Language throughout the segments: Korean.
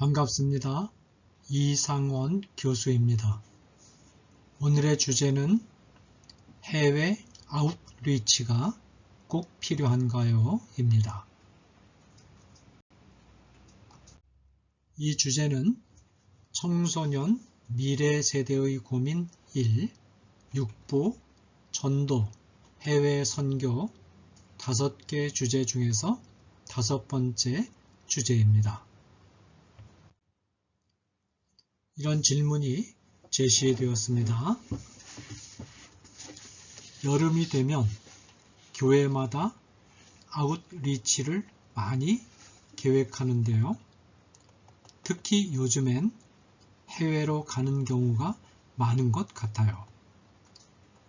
반갑습니다. 이상원 교수입니다. 오늘의 주제는 해외 아웃리치가 꼭 필요한가요? 입니다. 이 주제는 청소년 미래 세대의 고민 1, 육부, 전도, 해외 선교 5개 주제 중에서 5번째 주제입니다. 이런 질문이 제시되었습니다. 여름이 되면 교회마다 아웃리치를 많이 계획하는데요. 특히 요즘엔 해외로 가는 경우가 많은 것 같아요.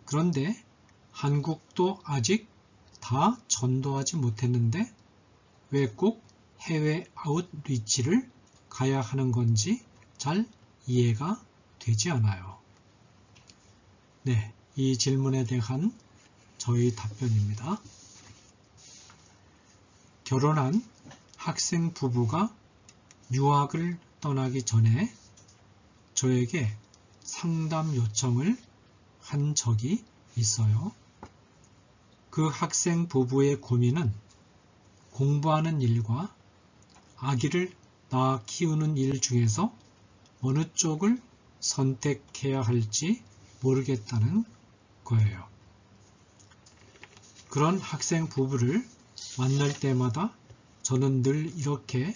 그런데 한국도 아직 다 전도하지 못했는데 왜 꼭 해외 아웃리치를 가야 하는 건지 잘 이해가 되지 않아요. 네, 이 질문에 대한 저희 답변입니다. 결혼한 학생 부부가 유학을 떠나기 전에 저에게 상담 요청을 한 적이 있어요. 그 학생 부부의 고민은 공부하는 일과 아기를 낳아 키우는 일 중에서 어느 쪽을 선택해야 할지 모르겠다는 거예요. 그런 학생 부부를 만날 때마다 저는 늘 이렇게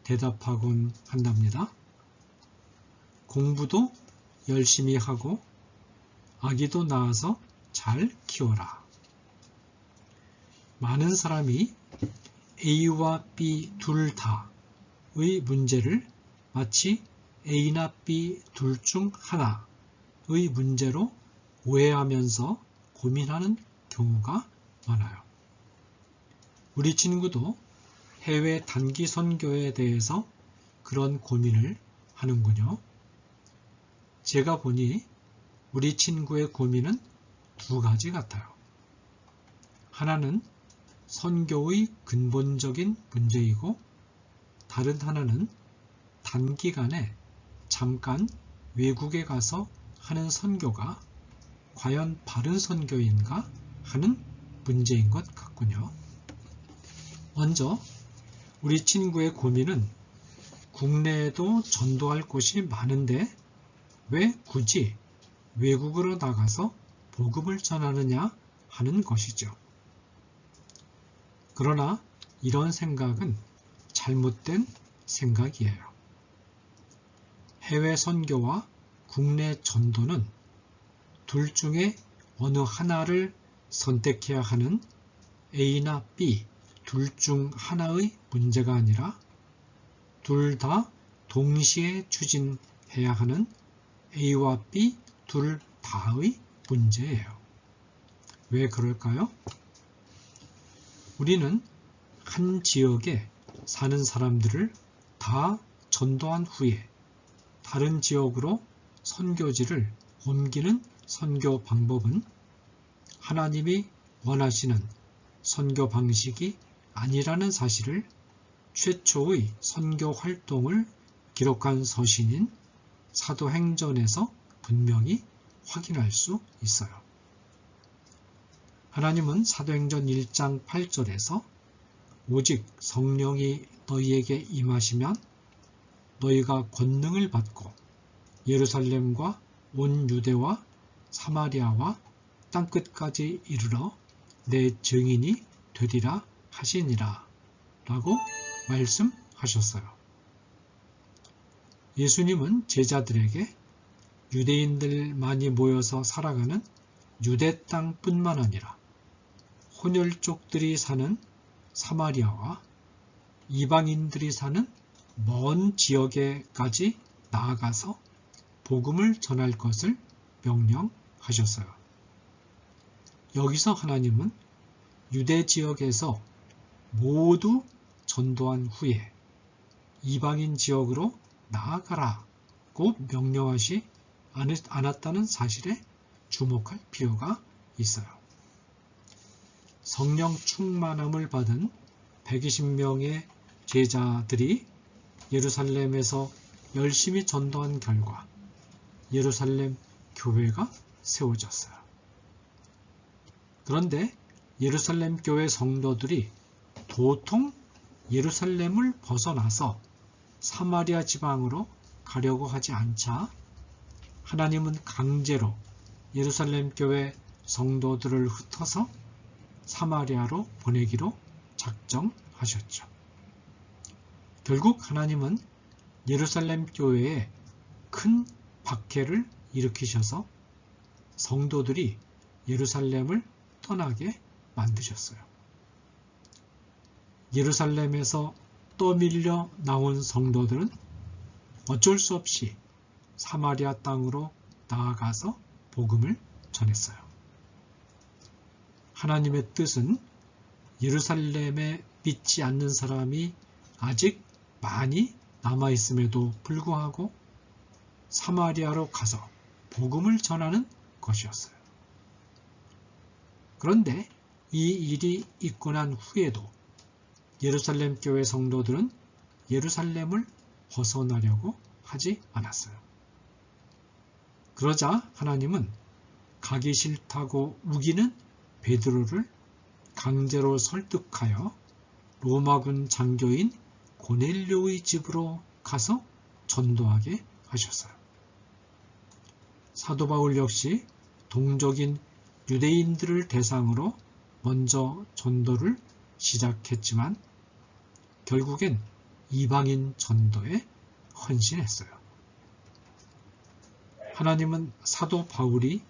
대답하곤 한답니다. 공부도 열심히 하고 아기도 낳아서 잘 키워라. 많은 사람이 A와 B 둘 다의 문제를 마치 A나 B 둘 중 하나의 문제로 오해하면서 고민하는 경우가 많아요. 우리 친구도 해외 단기 선교에 대해서 그런 고민을 하는군요. 제가 보니 우리 친구의 고민은 2가지 같아요. 하나는 선교의 근본적인 문제이고 다른 하나는 단기간에 잠깐 외국에 가서 하는 선교가 과연 바른 선교인가 하는 문제인 것 같군요. 먼저 우리 친구의 고민은 국내에도 전도할 곳이 많은데 왜 굳이 외국으로 나가서 복음을 전하느냐 하는 것이죠. 그러나 이런 생각은 잘못된 생각이에요. 해외 선교와 국내 전도는 둘 중에 어느 하나를 선택해야 하는 A나 B 둘 중 하나의 문제가 아니라 둘 다 동시에 추진해야 하는 A와 B 둘 다의 문제예요. 왜 그럴까요? 우리는 한 지역에 사는 사람들을 다 전도한 후에 다른 지역으로 선교지를 옮기는 선교 방법은 하나님이 원하시는 선교 방식이 아니라는 사실을 최초의 선교 활동을 기록한 서신인 사도행전에서 분명히 확인할 수 있어요. 하나님은 사도행전 1장 8절에서 오직 성령이 너희에게 임하시면 너희가 권능을 받고 예루살렘과 온 유대와 사마리아와 땅끝까지 이르러 내 증인이 되리라 하시니라 라고 말씀하셨어요. 예수님은 제자들에게 유대인들만이 모여서 살아가는 유대 땅뿐만 아니라 혼혈족들이 사는 사마리아와 이방인들이 사는 먼 지역에까지 나아가서 복음을 전할 것을 명령하셨어요. 여기서 하나님은 유대 지역에서 모두 전도한 후에 이방인 지역으로 나아가라고 명령하지 않았다는 사실에 주목할 필요가 있어요. 성령 충만함을 받은 120명의 제자들이 예루살렘에서 열심히 전도한 결과 예루살렘 교회가 세워졌어요. 그런데 예루살렘 교회 성도들이 도통 예루살렘을 벗어나서 사마리아 지방으로 가려고 하지 않자 하나님은 강제로 예루살렘 교회 성도들을 흩어서 사마리아로 보내기로 작정하셨죠. 결국 하나님은 예루살렘 교회에 큰 박해를 일으키셔서 성도들이 예루살렘을 떠나게 만드셨어요. 예루살렘에서 떠밀려 나온 성도들은 어쩔 수 없이 사마리아 땅으로 나아가서 복음을 전했어요. 하나님의 뜻은 예루살렘에 믿지 않는 사람이 아직 많이 남아있음에도 불구하고 사마리아로 가서 복음을 전하는 것이었어요. 그런데 이 일이 있고 난 후에도 예루살렘 교회 성도들은 예루살렘을 벗어나려고 하지 않았어요. 그러자 하나님은 가기 싫다고 우기는 베드로를 강제로 설득하여 로마군 장교인 고넬료의 집으로 가서 전도하게 하셨어요. 사도 바울 역시 동족인 유대인들을 대상으로 먼저 전도를 시작했지만 결국엔 이방인 전도에 헌신했어요. 하나님은 사도 바울이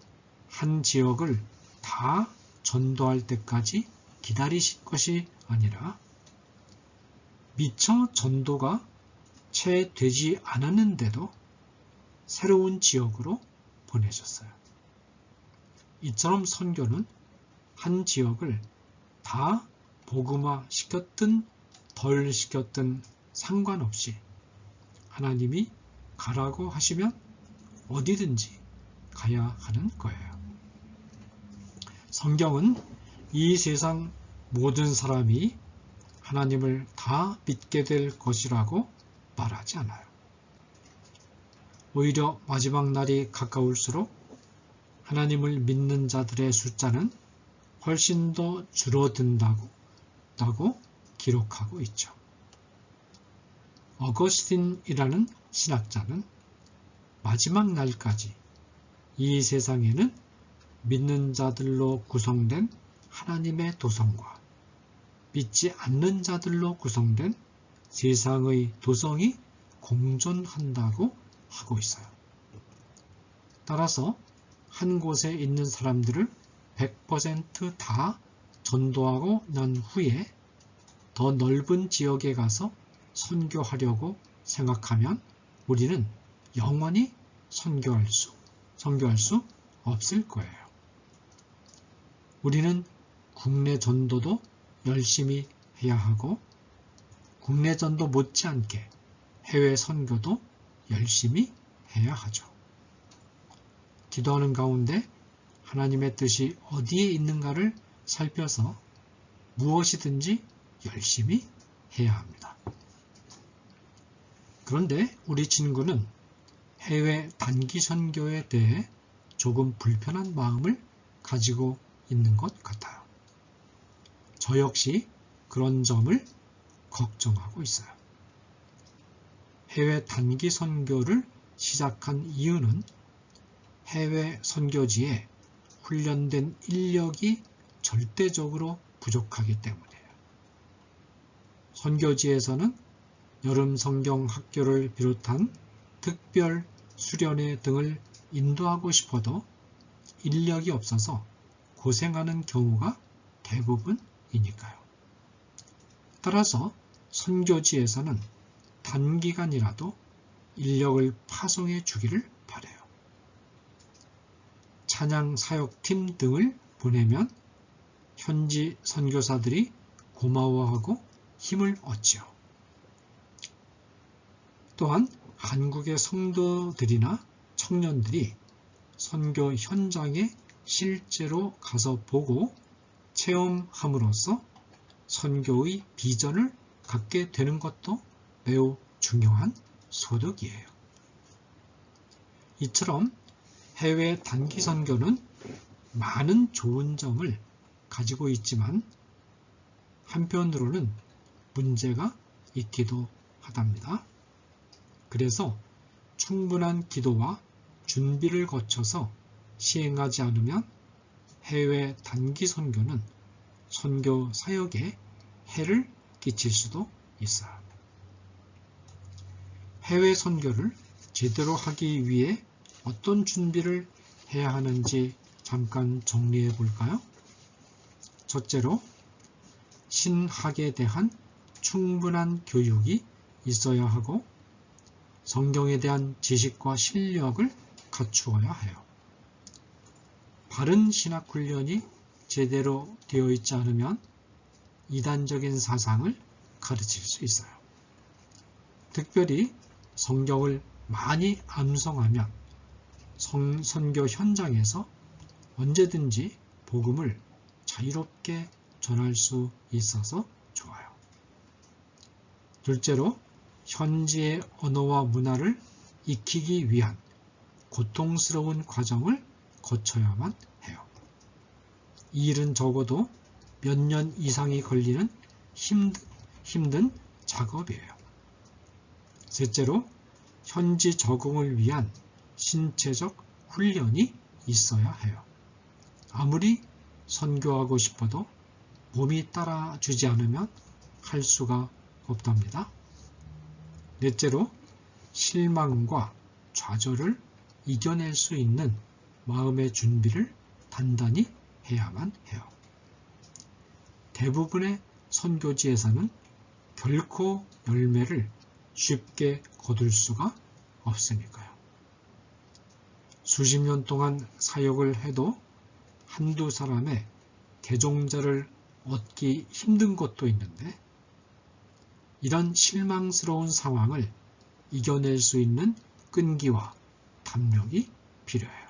한 지역을 다 전도할 때까지 기다리실 것이 아니라 미처 전도가 채 되지 않았는데도 새로운 지역으로 보내셨어요. 이처럼 선교는 한 지역을 다 복음화 시켰든 덜 시켰든 상관없이 하나님이 가라고 하시면 어디든지 가야 하는 거예요. 성경은 이 세상 모든 사람이 하나님을 다 믿게 될 것이라고 말하지 않아요. 오히려 마지막 날이 가까울수록 하나님을 믿는 자들의 숫자는 훨씬 더 줄어든다고 기록하고 있죠. 어거스틴이라는 신학자는 마지막 날까지 이 세상에는 믿는 자들로 구성된 하나님의 도성과 믿지 않는 자들로 구성된 세상의 도성이 공존한다고 하고 있어요. 따라서 한 곳에 있는 사람들을 100% 다 전도하고 난 후에 더 넓은 지역에 가서 선교하려고 생각하면 우리는 영원히 선교할 수 없을 거예요. 우리는 국내 전도도 열심히 해야 하고 국내 전도 못지않게 해외 선교도 열심히 해야 하죠. 기도하는 가운데 하나님의 뜻이 어디에 있는가를 살펴서 무엇이든지 열심히 해야 합니다. 그런데 우리 친구는 해외 단기 선교에 대해 조금 불편한 마음을 가지고 있는 것 같아요. 저 역시 그런 점을 걱정하고 있어요. 해외 단기 선교를 시작한 이유는 해외 선교지에 훈련된 인력이 절대적으로 부족하기 때문이에요. 선교지에서는 여름 성경 학교를 비롯한 특별 수련회 등을 인도하고 싶어도 인력이 없어서 고생하는 경우가 대부분이니까요. 따라서 선교지에서는 단기간이라도 인력을 파송해 주기를 바라요. 찬양 사역팀 등을 보내면 현지 선교사들이 고마워하고 힘을 얻지요. 또한 한국의 성도들이나 청년들이 선교 현장에 실제로 가서 보고 체험함으로써 선교의 비전을 갖게 되는 것도 매우 중요한 소득이에요. 이처럼 해외 단기 선교는 많은 좋은 점을 가지고 있지만 한편으로는 문제가 있기도 하답니다. 그래서 충분한 기도와 준비를 거쳐서 시행하지 않으면 해외 단기 선교는 선교 사역에 해를 끼칠 수도 있어요. 해외 선교를 제대로 하기 위해 어떤 준비를 해야 하는지 잠깐 정리해 볼까요? 첫째로, 신학에 대한 충분한 교육이 있어야 하고 성경에 대한 지식과 실력을 갖추어야 해요. 바른 신학 훈련이 제대로 되어 있지 않으면 이단적인 사상을 가르칠 수 있어요. 특별히 성경을 많이 암송하면 선교 현장에서 언제든지 복음을 자유롭게 전할 수 있어서 좋아요. 둘째로, 현지의 언어와 문화를 익히기 위한 고통스러운 과정을 거쳐야만 해요. 이 일은 적어도 몇 년 이상이 걸리는 힘든 작업이에요. 셋째로, 현지 적응을 위한 신체적 훈련이 있어야 해요. 아무리 선교하고 싶어도 몸이 따라주지 않으면 할 수가 없답니다. 넷째로, 실망과 좌절을 이겨낼 수 있는 마음의 준비를 단단히 해야만 해요. 대부분의 선교지에서는 결코 열매를 쉽게 거둘 수가 없으니까요. 수십 년 동안 사역을 해도 한두 사람의 개종자를 얻기 힘든 것도 있는데 이런 실망스러운 상황을 이겨낼 수 있는 끈기와 담력이 필요해요.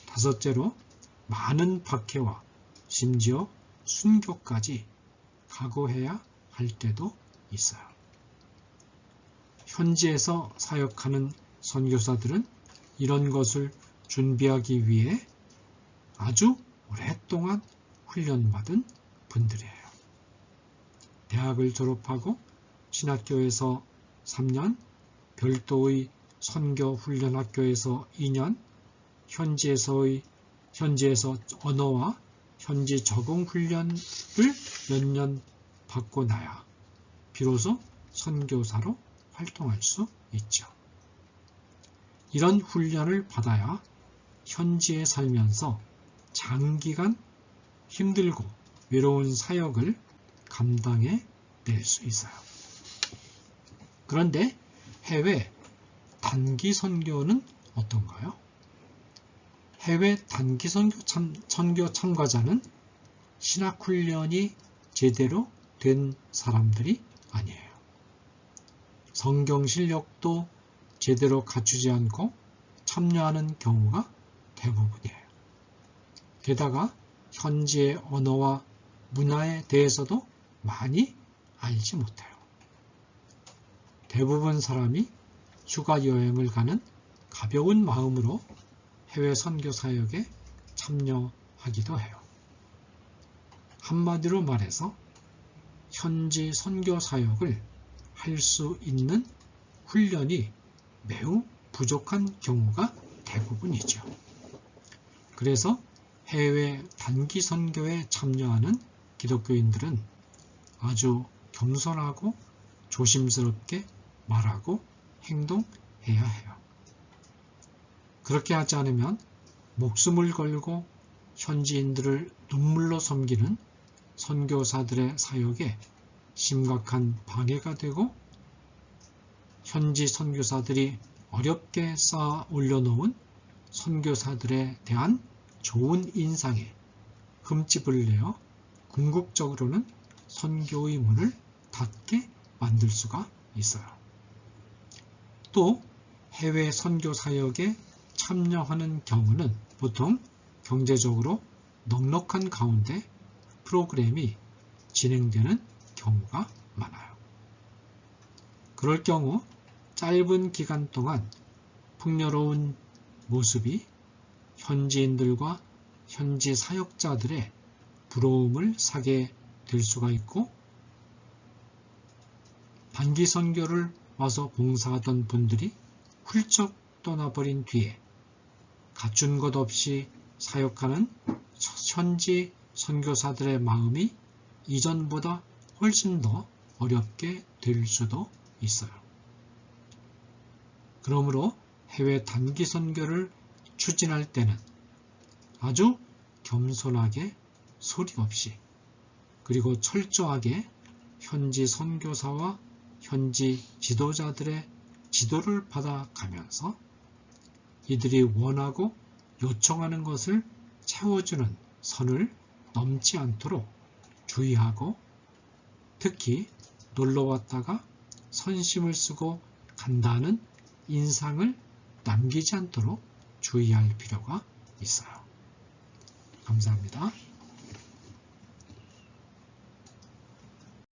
다섯째로, 많은 박해와 심지어 순교까지 각오해야 할 때도 있어요. 현지에서 사역하는 선교사들은 이런 것을 준비하기 위해 아주 오랫동안 훈련받은 분들이에요. 대학을 졸업하고 신학교에서 3년, 별도의 선교훈련학교에서 2년, 현지에서 언어와 현지 적응 훈련을 몇 년 받고 나야 비로소 선교사로 활동할 수 있죠. 이런 훈련을 받아야 현지에 살면서 장기간 힘들고 외로운 사역을 감당해 낼 수 있어요. 그런데 해외 단기 선교는 어떤가요? 해외 단기 선교 참가자는 신학훈련이 제대로 된 사람들이 아니에요. 성경 실력도 제대로 갖추지 않고 참여하는 경우가 대부분이에요. 게다가 현지의 언어와 문화에 대해서도 많이 알지 못해요. 대부분 사람이 휴가 여행을 가는 가벼운 마음으로 해외 선교 사역에 참여하기도 해요. 한마디로 말해서 현지 선교 사역을 할 수 있는 훈련이 매우 부족한 경우가 대부분이죠. 그래서 해외 단기 선교에 참여하는 기독교인들은 아주 겸손하고 조심스럽게 말하고 행동해야 해요. 그렇게 하지 않으면 목숨을 걸고 현지인들을 눈물로 섬기는 선교사들의 사역에 심각한 방해가 되고 현지 선교사들이 어렵게 쌓아 올려놓은 선교사들에 대한 좋은 인상에 흠집을 내어 궁극적으로는 선교의 문을 닫게 만들 수가 있어요. 또 해외 선교 사역에 참여하는 경우는 보통 경제적으로 넉넉한 가운데 프로그램이 진행되는 경우가 많아요. 그럴 경우 짧은 기간 동안 풍요로운 모습이 현지인들과 현지 사역자들의 부러움을 사게 될 수가 있고, 단기 선교를 와서 봉사하던 분들이 훌쩍 떠나버린 뒤에 갖춘 것 없이 사역하는 현지 선교사들의 마음이 이전보다 훨씬 더 어렵게 될 수도 있어요. 그러므로 해외 단기 선교를 추진할 때는 아주 겸손하게 소리 없이 그리고 철저하게 현지 선교사와 현지 지도자들의 지도를 받아가면서 이들이 원하고 요청하는 것을 채워주는 선을 넘지 않도록 주의하고, 특히 놀러왔다가 선심을 쓰고 간다는 인상을 남기지 않도록 주의할 필요가 있어요. 감사합니다.